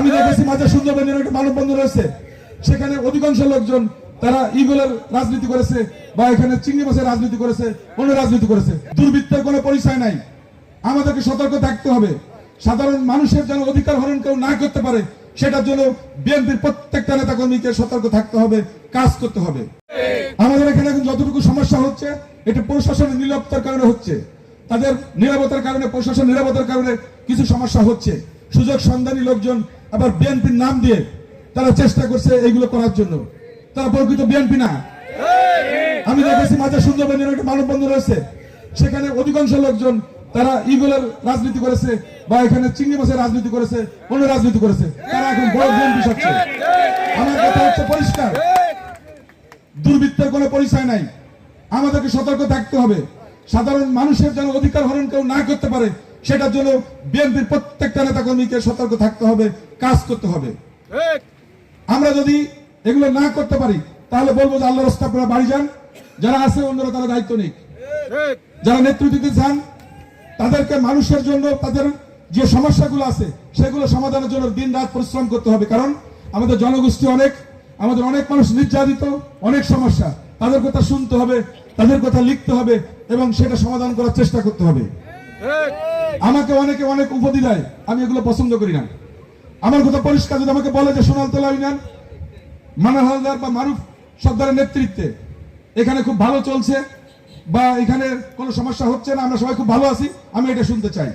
আমি দেখেছি মাঝে সুন্দরবনের একটা মানববন্ধন রয়েছে, সেখানে অধিকাংশ লোকজন তারা ইগলের রাজনীতি করেছে বা এখানে চিংড়ি মাছের রাজনীতি করেছে, অন্য রাজনীতি করেছে। দুর্বৃত্তের কোনো পরিচয় নাই। আমাদেরকে সতর্ক থাকতে হবে, সাধারণ মানুষের যেন অধিকার হরণ কেউ না করতে পারে সেটার জন্য বিএনপির প্রত্যেকটা নেতা কর্মীকে সতর্ক থাকতে হবে, কাজ করতে হবে। আমাদের এখানে এখন যতটুকু সমস্যা হচ্ছে এটা প্রশাসনের নিরাপত্তার কারণে হচ্ছে, তাদের নিরাপত্তার কারণে, প্রশাসন নিরাপত্তার কারণে কিছু সমস্যা হচ্ছে। সুযোগ সন্ধানী লোকজন আবার বিএনপির নাম দিয়ে তারা চেষ্টা করছে এইগুলো করার জন্য, তারা প্রকৃত বিএনপি না। আমি দেখেছি মাঝে সুন্দরবনের একটা মানববন্ধন রয়েছে, সেখানে অধিকাংশ লোকজন তারা ইগলের রাজনীতি করেছে বা এখানে চিংড়ি মাছের রাজনীতি করেছে, অন্য রাজনীতি করেছে, তারা এখন বড় বিএনপি হচ্ছে। আমার কথা হচ্ছে পরিষ্কার, দুর্বৃত্তের কোনো পরিচয় নাই। আমাদেরকে সতর্ক থাকতে হবে, সাধারণ মানুষের যেন অধিকার হরণ কেউ না করতে পারে সেটার জন্য বিএনপির প্রত্যেকটা নেতা কর্মীকে সতর্ক থাকতে হবে, কাজ করতে হবে। আমরা যদি এগুলো না করতে পারি তাহলে বলবো যে আল্লাহর রাস্তায় আপনারা বাড়ি যান, যারা আছে অন্যরা তারা দায়িত্ব নিক। যারা নেতৃত্ব দিতে চান তাদেরকে মানুষের জন্য তাদের যে সমস্যাগুলো আছে সেগুলো সমাধানের জন্য দিন রাত পরিশ্রম করতে হবে। কারণ আমাদের জনগোষ্ঠী অনেক, আমাদের অনেক মানুষ নির্যাতিত, অনেক সমস্যা, তাদের কথা শুনতে হবে, তাদের কথা লিখতে হবে এবং সেটা সমাধান করার চেষ্টা করতে হবে। আমাকে অনেকে অনেক উপদি দেয়, আমি এগুলো পছন্দ করি না। আমার কথা পরিষ্কার, যদি আমাকে বলে যে সোনালতলা ইউনিয়ন মানা হালদার বা মারুফ সর্দারের নেতৃত্বে এখানে খুব ভালো চলছে বা এখানে কোনো সমস্যা হচ্ছে না, আমরা সবাই খুব ভালো আছি, আমি এটা শুনতে চাই।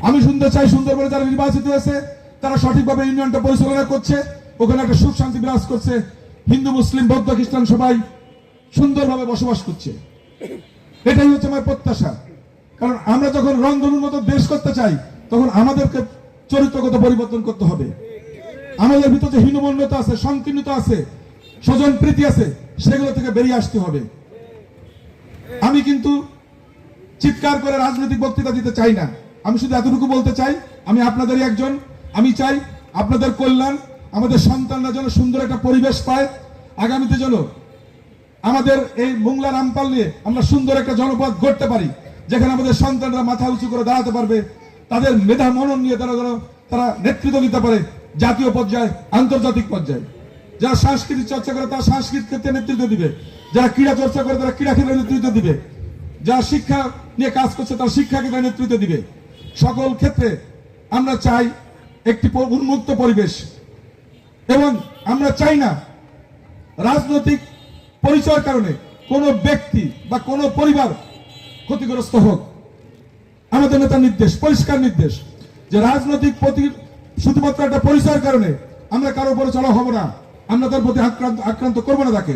আমি শুনতে চাই সুন্দরবনে যারা নির্বাচিত হয়েছে তারা সঠিকভাবে ইউনিয়নটা পরিচালনা করছে, ওখানে একটা সুখ শান্তি বিরাজ করছে, হিন্দু মুসলিম বৌদ্ধ খ্রিস্টান সবাই সুন্দরভাবে বসবাস করছে। এটাই হচ্ছে আমার প্রত্যাশা। কারণ আমরা যখন রংধনুর মতো দেশ করতে চাই তখন আমাদেরকে চরিত্রগত পরিবর্তন করতে হবে। আমাদের ভিতরে যে হীনমন্যতা আছে, সংকীর্ণতা আছে, স্বজন প্রীতি আছে, সেগুলো থেকে বেরিয়ে আসতে হবে। আমি কিন্তু চিৎকার করে রাজনৈতিক বক্তৃতা দিতে চাই না, আমি শুধু এতটুকু বলতে চাই আমি আপনাদেরই একজন। আমি চাই আপনাদের কল্যাণ, আমাদের সন্তানরা যেন সুন্দর একটা পরিবেশ পায়, আগামীতে যেন আমাদের এই মোংলা রামপাল নিয়ে আমরা সুন্দর একটা জনপদ গড়তে পারি, যেখানে আমাদের সন্তানরা মাথা উঁচু করে দাঁড়াতে পারবে, তাদের মেধা মনন নিয়ে তারা নেতৃত্ব দিতে পারে জাতীয় পর্যায়ে, আন্তর্জাতিক পর্যায়ে। যারা সাংস্কৃতিক চর্চা করে তারা সাংস্কৃতিক ক্ষেত্রে নেতৃত্ব দিবে, যারা ক্রীড়া চর্চা করে তারা ক্রীড়া ক্ষেত্রে নেতৃত্ব দিবে, যারা শিক্ষা নিয়ে কাজ করছে তারা শিক্ষা ক্ষেত্রে নেতৃত্ব দিবে। সকল ক্ষেত্রে আমরা চাই একটি উন্মুক্ত পরিবেশ এবং আমরা চাই না রাজনৈতিক পরিচয়ের কারণে কোনো ব্যক্তি বা কোনো পরিবার ক্ষতিগ্রস্ত হোক। আমাদের নেতার নির্দেশ, পরিষ্কার নির্দেশ, যে রাজনৈতিক শুধুমাত্র একটা পরিচয়ের কারণে আমরা কারো উপরে চড়া হব না, আমরা তার প্রতি আক্রান্ত করবো না তাকে।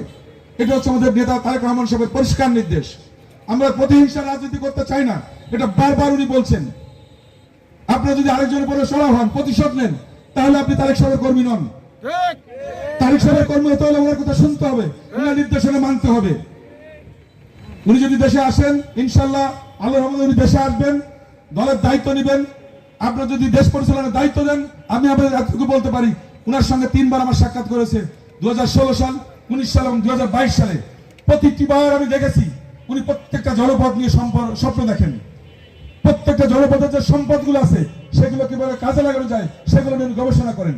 এটা হচ্ছে আমাদের নেতা তারেক রহমান সাহেবের পরিষ্কার নির্দেশ। আমরা প্রতিহিংসার রাজনীতি করতে চাই না, এটা বারবার উনি বলছেন। আপনারা যদি আরেকজনের উপরে চড়া হন, প্রতিশোধ নেন, তাহলে আপনি তারেক সাহেবের কর্মী নন। তারেক সাহেবের কর্মী হতে হলে ওনার কথা শুনতে হবে, ওনার নির্দেশনা মানতে হবে। উনি যদি দেশে আসেন, ইনশাল্লাহ আল্লাহর রহমতে উনি দেশে আসবেন, দলের দায়িত্ব নেবেন। আপনারা যদি দেশ পরিচালনার দায়িত্ব দেন, আমি আপনাদের এতটুকু বলতে পারি, উনার সঙ্গে 3 বার আমার সাক্ষাৎ করেছে, 2016 সাল, 19 সাল এবং 2022 সালে। প্রতিটি বার আমি দেখেছি উনি প্রত্যেকটা জনপদ নিয়ে স্বপ্ন দেখেন। প্রত্যেকটা জনপদের যে সম্পদগুলো আছে সেগুলো কিভাবে কাজে লাগানো যায় সেগুলো নিয়ে গবেষণা করেন।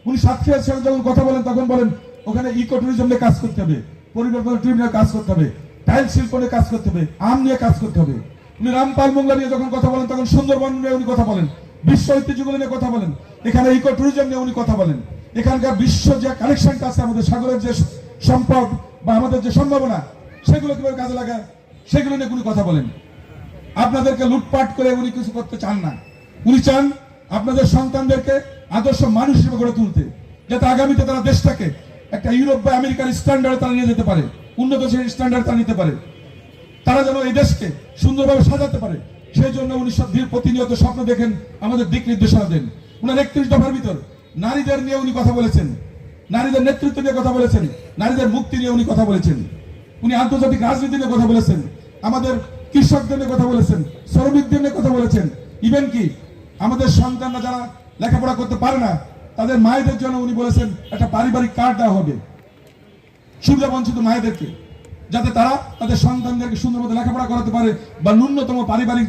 উনি সাতক্ষীরার সঙ্গে যখন কথা বলেন তখন বলেন ওখানে ইকো ট্যুরিজম নিয়ে কাজ করতে হবে, পরিবর্তন ট্রিপ নিয়ে কাজ করতে হবে, টাইল শিল্প নিয়ে কাজ করতে হবে, আম নিয়ে কাজ করতে হবে। উনি রামপাল মোংলা নিয়ে যখন কথা বলেন তখন সুন্দরবন নিয়ে উনি কথা বলেন, বিশ্ব ঐতিহ্যগুলো নিয়ে কথা বলেন, এখানে ইকো ট্যুরিজম নিয়ে উনি কথা বলেন। এখানকার বিশ্ব যে কালেকশনটা আছে, আমাদের সাগরের যে সম্পদ বা আমাদের যে সম্ভাবনা, সেগুলো কিভাবে কাজে লাগায় সেগুলো নিয়ে উনি কথা বলেন। আপনাদেরকে লুটপাট করে উনি কিছু করতে চান না, উনি চান আপনাদের সন্তানদেরকে আদর্শ মানুষ হিসেবে গড়ে তুলতে, যাতে আগামীতে তারা দেশটাকে একটা ইউরোপ বা আমেরিকার স্ট্যান্ডার্ডে তারা নিয়ে যেতে পারে, উন্নত শ্রেণীর স্ট্যান্ডার্ড তারা নিতে পারে, তারা যেন এই দেশকে সুন্দরভাবে সাজাতে পারে। সেই জন্য উনি প্রতিনিয়ত স্বপ্ন দেখেন, আমাদের দিক নির্দেশনা দেন। উনার 31 দফার ভিতর নারীদের নিয়ে উনি কথা বলেছেন, নারীদের নেতৃত্ব নিয়ে কথা বলেছেন, নারীদের মুক্তি নিয়ে উনি কথা বলেছেন, উনি আন্তর্জাতিক রাজনীতি নিয়ে কথা বলেছেন, আমাদের কৃষকদের নিয়ে কথা বলেছেন, শ্রমিকদের নিয়ে কথা বলেছেন। ইভেন কি আমাদের সন্তানরা যারা লেখাপড়া করতে পারে না তাদের মায়েদের জন্য উনি বলেছেন একটা পারিবারিক কার্ড দেওয়া হবে সুবিধা বঞ্চিত মায়েদেরকে, যাতে তারা তাদের সন্তানদেরকে সুন্দর মতো লেখাপড়া করাতে পারে বা ন্যূনতম পারিবারিক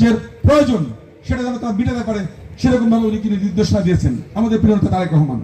যে প্রয়োজন সেটা যেন তারা মেটাতে পারে। সেরকম ভাবে উনি কিন্তু নির্দেশনা দিয়েছেন আমাদের প্রিয় নেতা তারেক রহমান।